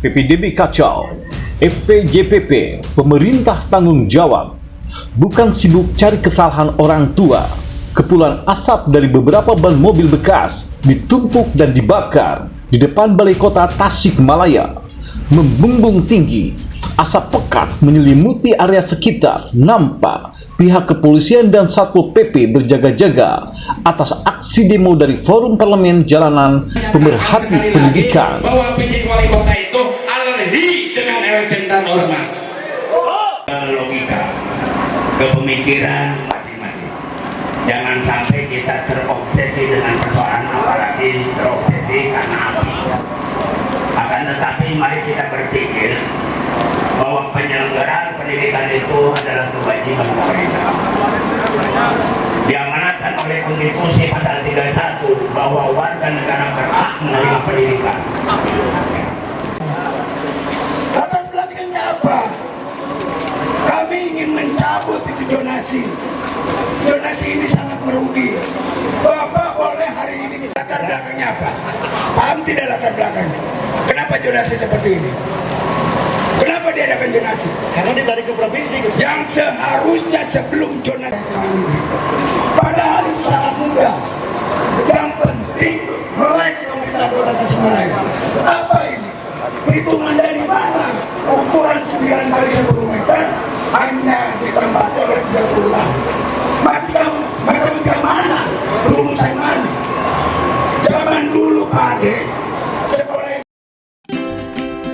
PPDB kacau, FPJPP, pemerintah tanggung jawab, bukan sibuk cari kesalahan orang tua. Kepulan asap dari beberapa ban mobil bekas ditumpuk dan dibakar di depan Balai Kota Tasikmalaya. Membumbung tinggi, asap pekat menyelimuti area sekitar. Nampak pihak kepolisian dan Satpol PP berjaga-jaga atas aksi demo dari Forum Parlemen Jalanan Pemerhati Pendidikan. Bahwa PJ Wali Kota itu alergi dengan LSM dan ormas. Logika, kepemikiran masing-masing. Jangan sampai kita terobsesi dengan persoalan, apalagi terobsesi karena api. Akan tetapi mari kita berpikir bahwa penyelenggaraan pendidikan itu adalah kewajiban pemerintah. Diamanatkan oleh Konstitusi pasal 31 bahwa warga negara berhak menerima pendidikan. Latar belakangnya apa? Kami ingin mencabut itu zonasi. Zonasi ini sangat merugi. Bapak boleh hari ini bisa latar belakangnya apa? Paham tidak latar belakangnya? Kenapa zonasi seperti ini? Kenapa diadakan zonasi? Karena ditarik ke provinsi. Yang seharusnya sebelum zonasi ini. Padahal itu sangat mudah. Yang penting melek pemerintah Kota Tasikmalaya. Apa ini? Hitungan dari mana? Ukuran 9 kali 10 meter hanya ditempati oleh 30 tahun. Matematika mana? Rumusan mana? Zaman dulu Pak Ade, sekolah.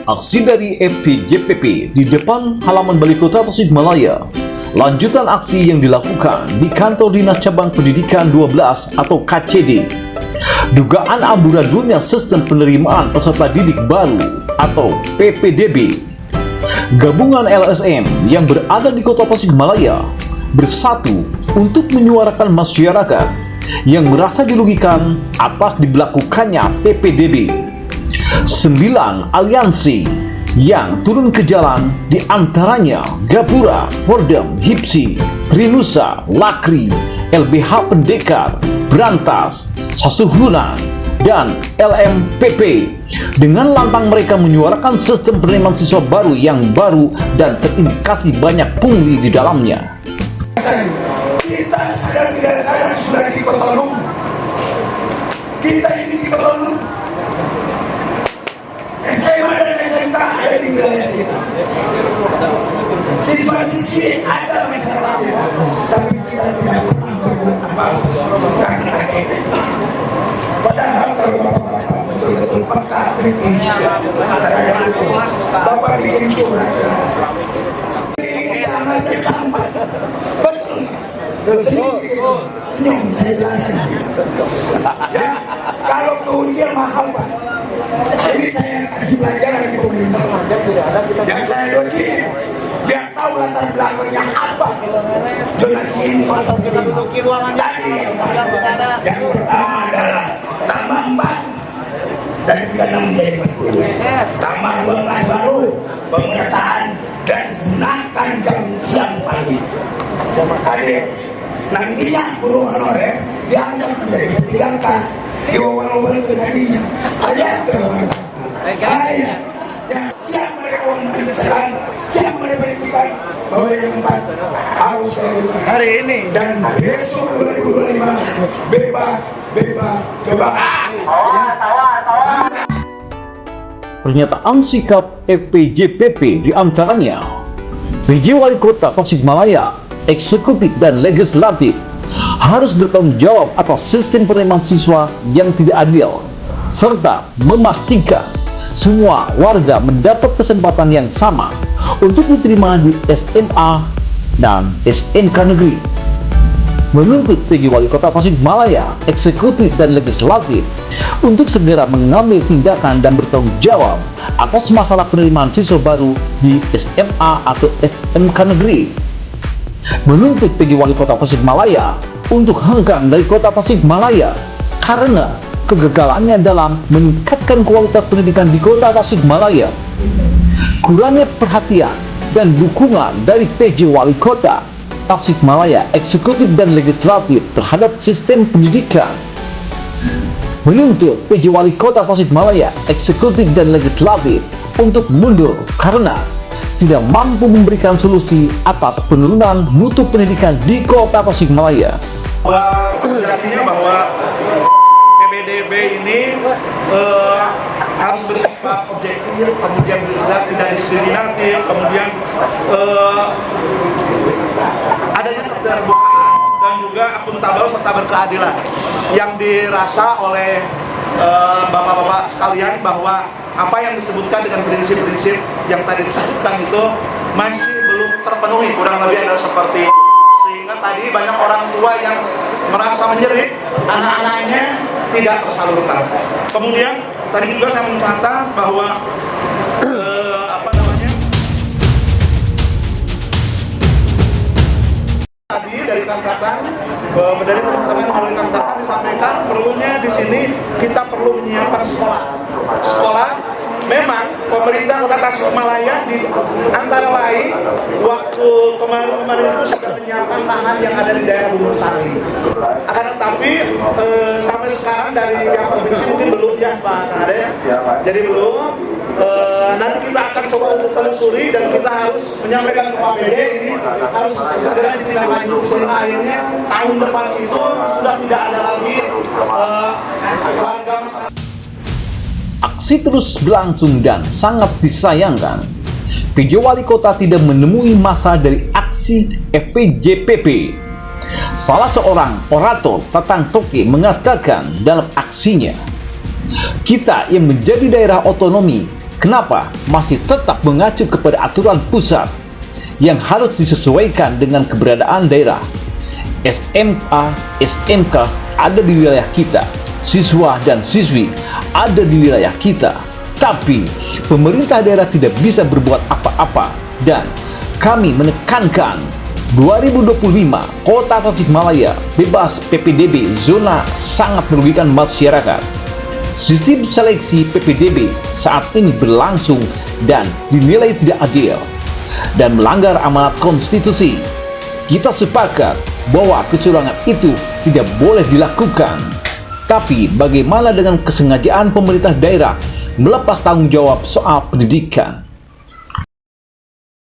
Aksi dari FPJPP di depan halaman Balai Kota Tasikmalaya. Lanjutan aksi yang dilakukan di Kantor Dinas Cabang Pendidikan 12 atau KCD. Dugaan amburadulnya sistem penerimaan peserta didik baru atau PPDB. Gabungan LSM yang berada di Kota Tasikmalaya bersatu untuk menyuarakan masyarakat yang merasa dirugikan atas diberlakukannya PPDB. 9 aliansi yang turun ke jalan, diantaranya Gapura, Pordem, Hipsi, Trinusa, Lakri, LBH Pendekar, Berantas, Sasuhunan, dan LMPP. Dengan lantang mereka menyuarakan sistem penerimaan siswa baru yang baru dan terindikasi banyak pungli di dalamnya. Kita sudah di Petalung. Kita ini di Petalung. SMA dan SMK ada di wilayah kita. Siswa-siswi ada masyarakat kita, tapi kita tidak pernah berbuat apa-apa karena ACD. Padahal kalau bapak-bapak betul-betul peka kritis terhadap itu, bapak bikin surat. Ini amatnya sampai betul. Senyum saya jelaskan. Ya, kalau keuncian mahal Pak. Ini saya kasih pelajaran di pemerintah. Yang saya dosi biar tahu latar belakangnya apa. Zonasi ini konsep tadi yang pertama adalah tambah 4 dari 36 menjadi 40. Tambah 12 baru pemetaan dan gunakan jam siang pagi. Adik, nantinya guru honorer dianggap menjadi pendidikan. Diwawal-wawal ke dadinya ayat terangkan ayat yang siap mereka menjelaskan, siap mereka perincikan bahwa yang 4 harus saya lakukan hari ini dan besok 2025 bebas Pernyataan sikap FPJPP diantaranya PJ Wali Kota Tasikmalaya, eksekutif dan legislatif harus bertanggung jawab atas sistem penerimaan siswa yang tidak adil, serta memastikan semua warga mendapat kesempatan yang sama untuk diterima di SMA dan SMK negeri. Menuntut PJ Wali Kota Tasikmalaya, eksekutif dan legislatif untuk segera mengambil tindakan dan bertanggung jawab atas masalah penerimaan siswa baru di SMA atau SMK negeri. Menuntut PJ Wali Kota Tasikmalaya untuk hengkang dari Kota Tasikmalaya karena kegagalannya dalam meningkatkan kualitas pendidikan di Kota Tasikmalaya, kurangnya perhatian dan dukungan dari PJ Wali Kota Tasikmalaya, eksekutif dan legislatif terhadap sistem pendidikan. Menuntut PJ Wali Kota Tasikmalaya, eksekutif dan legislatif untuk mundur karena tidak mampu memberikan solusi atas penurunan mutu pendidikan di Kota Tasikmalaya. Sejatinya bahwa PPDB ini harus bersifat objektif, kemudian juga tidak diskriminatif, kemudian adanya keterbukaan dan juga akuntabel serta berkeadilan yang dirasa oleh bapak-bapak sekalian, bahwa apa yang disebutkan dengan prinsip-prinsip yang tadi disebutkan itu masih belum terpenuhi, kurang lebih adalah seperti itu. Sehingga tadi banyak orang tua yang merasa menjerit, anak-anaknya tidak tersalurkan. Kemudian tadi juga saya mencatat bahwa tadi dari Kangkatan, dari teman-teman melalui Kangkatan disampaikan perlunya di sini kita perlu menyiapkan sekolah. Memang pemerintah Kota Tasikmalaya di antara lain waktu kemarin itu sudah menyiapkan lahan yang ada di daerah Bungur Sari. Akan tetapi sampai sekarang dari pihak provinsi mungkin belum ya Pak Kade, jadi belum. Nanti kita akan coba untuk telusuri dan kita harus menyampaikan ke Pak PD ini harus segera ditindaklanjuti sehingga akhirnya tahun depan itu sudah tidak ada lagi warga masyarakat. Aksi terus berlangsung dan sangat disayangkan, PJ Wali Kota tidak menemui massa dari aksi FPJPP. Salah seorang orator Tatang Toke mengatakan dalam aksinya, kita yang menjadi daerah otonomi, kenapa masih tetap mengacu kepada aturan pusat yang harus disesuaikan dengan keberadaan daerah. SMA, SMK ada di wilayah kita, siswa dan siswi ada di wilayah kita, tapi pemerintah daerah tidak bisa berbuat apa-apa. Dan kami menekankan 2025 Kota Tasikmalaya bebas PPDB zona sangat merugikan masyarakat. Sistem seleksi PPDB saat ini berlangsung dan dinilai tidak adil dan melanggar amanat konstitusi. Kita sepakat bahwa kecurangan itu tidak boleh dilakukan. Tapi bagaimana dengan kesengajaan pemerintah daerah melepas tanggung jawab soal pendidikan?